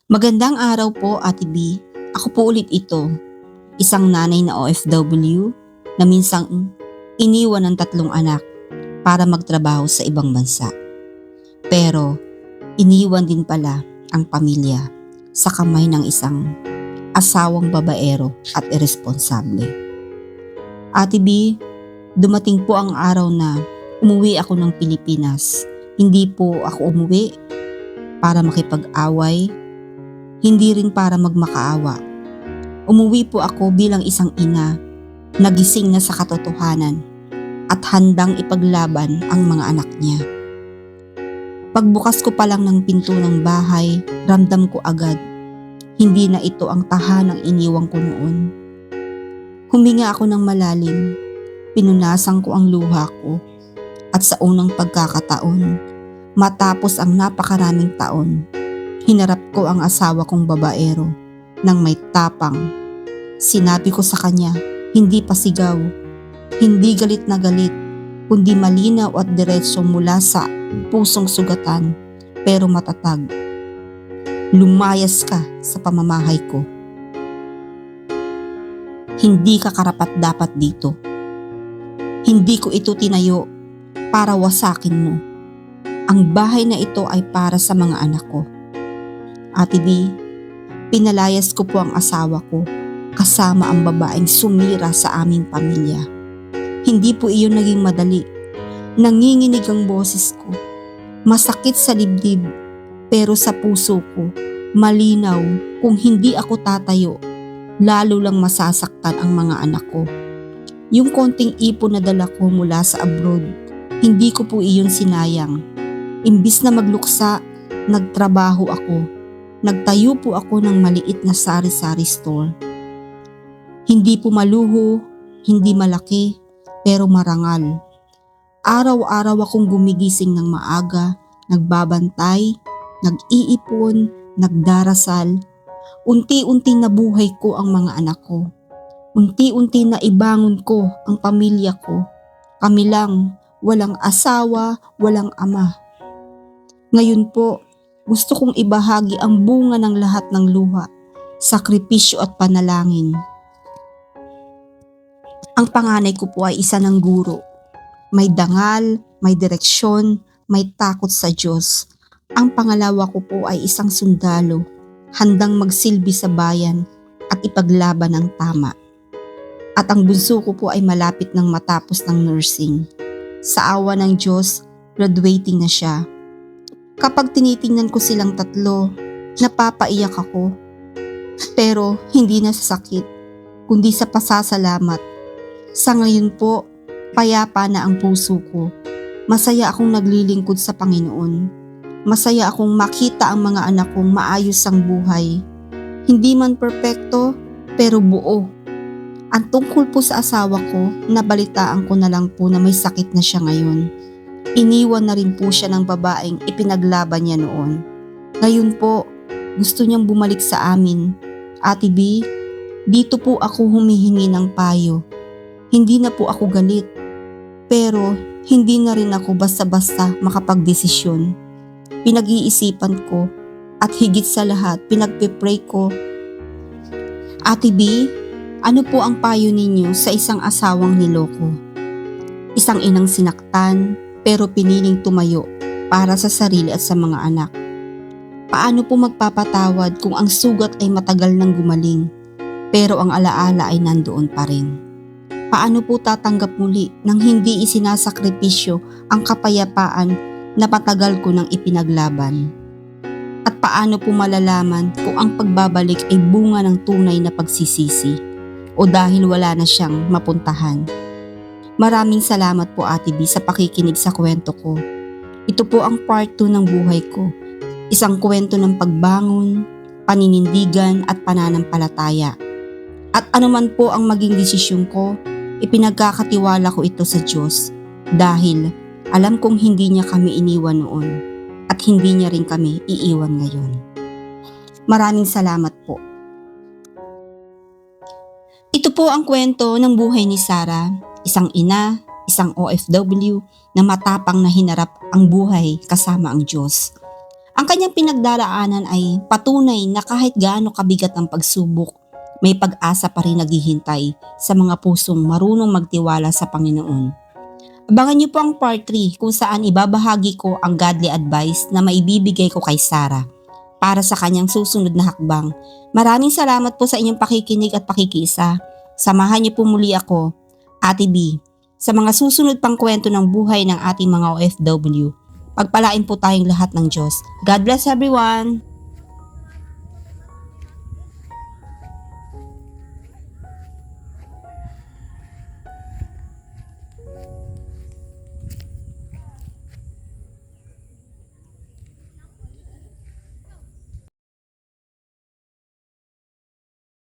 Magandang araw po, Ate B. Ako po ulit ito, isang nanay na OFW na minsang iniwan ng 3 anak para magtrabaho sa ibang bansa. Pero iniwan din pala ang pamilya sa kamay ng isang asawang babaero at iresponsable. Ate B, dumating po ang araw na umuwi ako ng Pilipinas. Hindi po ako umuwi para makipag-away, hindi rin para magmakaawa. Umuwi po ako bilang isang ina, nagising na sa katotohanan at handang ipaglaban ang mga anak niya. Pagbukas ko pa lang ng pinto ng bahay, ramdam ko agad, hindi na ito ang tahanang iniwang ko noon. Huminga ako ng malalim, pinunasan ko ang luha ko at sa unang pagkakataon, matapos ang napakaraming taon, hinarap ko ang asawa kong babaero nang may tapang. Sinabi ko sa kanya, hindi pasigaw, hindi galit na galit, kundi malinaw at diretso mula sa pusong sugatan, pero matatag. Lumayas ka sa pamamahay ko. Hindi ka karapat-dapat dito. Hindi ko ito tinayo para wasakin mo. Ang bahay na ito ay para sa mga anak ko. Ate B, pinalayas ko po ang asawa ko kasama ang babaeng sumira sa aming pamilya. Hindi po iyon naging madali. Nanginginig ang boses ko. Masakit sa dibdib, pero sa puso ko, malinaw kung hindi ako tatayo, lalo lang masasaktan ang mga anak ko. Yung konting ipon na dala ko mula sa abroad, hindi ko po iyon sinayang. Imbis na magluksa, nagtrabaho ako. Nagtayo po ako ng maliit na sari-sari store. Hindi po maluho, hindi malaki, pero marangal. Araw-araw akong gumigising ng maaga, nagbabantay, nag-iipon, nagdarasal. Unti-unti nabuhay ko ang mga anak ko. Unti-unti na ibangon ko ang pamilya ko. Kami lang, walang asawa, walang ama. Ngayon po, gusto kong ibahagi ang bunga ng lahat ng luha, sakripisyo at panalangin. Ang panganay ko po ay isa ng guro. May dangal, may direksyon, may takot sa Diyos. Ang pangalawa ko po ay isang sundalo, handang magsilbi sa bayan at ipaglaban ng tama. At ang bunso ko po ay malapit ng matapos ng nursing. Sa awa ng Diyos, graduating na siya. Kapag tinitingnan ko silang tatlo, napapaiyak ako. Pero hindi na sa sakit, kundi sa pasasalamat. Sa ngayon po, payapa na ang puso ko. Masaya akong naglilingkod sa Panginoon. Masaya akong makita ang mga anak kong maayos ang buhay. Hindi man perpekto, pero buo. Ang tungkol po sa asawa ko, nabalitaan ko na lang po na may sakit na siya ngayon. Iniwan na rin po siya ng babaeng ipinaglaban niya noon. Ngayon po, gusto niyang bumalik sa amin. Ate B, dito po ako humihingi ng payo. Hindi na po ako galit. Pero hindi na rin ako basta-basta makapagdesisyon. Pinag-iisipan ko at higit sa lahat pinagpipray ko. Ate B, ano po ang payo ninyo sa isang asawang niloko? Isang inang sinaktan, pero piniling tumayo para sa sarili at sa mga anak. Paano po magpapatawad kung ang sugat ay matagal nang gumaling, pero ang alaala ay nandoon pa rin? Paano po tatanggap muli nang hindi isinasakripisyo ang kapayapaan na patagal ko nang ipinaglaban? At paano po malalaman kung ang pagbabalik ay bunga ng tunay na pagsisisi o dahil wala na siyang mapuntahan? Maraming salamat po Ate B sa pakikinig sa kwento ko. Ito po ang part 2 ng buhay ko. Isang kwento ng pagbangon, paninindigan at pananampalataya. At anuman po ang maging desisyon ko, ipinagkakatiwala ko ito sa Diyos dahil alam kong hindi niya kami iniwan noon at hindi niya rin kami iiwan ngayon. Maraming salamat po. Ito po ang kwento ng buhay ni Sarah. Isang ina, isang OFW na matapang na hinarap ang buhay kasama ang Diyos. Ang kanyang pinagdaraanan ay patunay na kahit gaano kabigat ang pagsubok, may pag-asa pa rin naghihintay sa mga pusong marunong magtiwala sa Panginoon. Abangan niyo po ang part 3 kung saan ibabahagi ko ang godly advice na maibibigay ko kay Sarah para sa kanyang susunod na hakbang. Maraming salamat po sa inyong pakikinig at pakikiisa. Samahan niyo po muli ako, Ate B, sa mga susunod pang kwento ng buhay ng ating mga OFW. Pagpalain po tayong lahat ng Diyos. God bless everyone!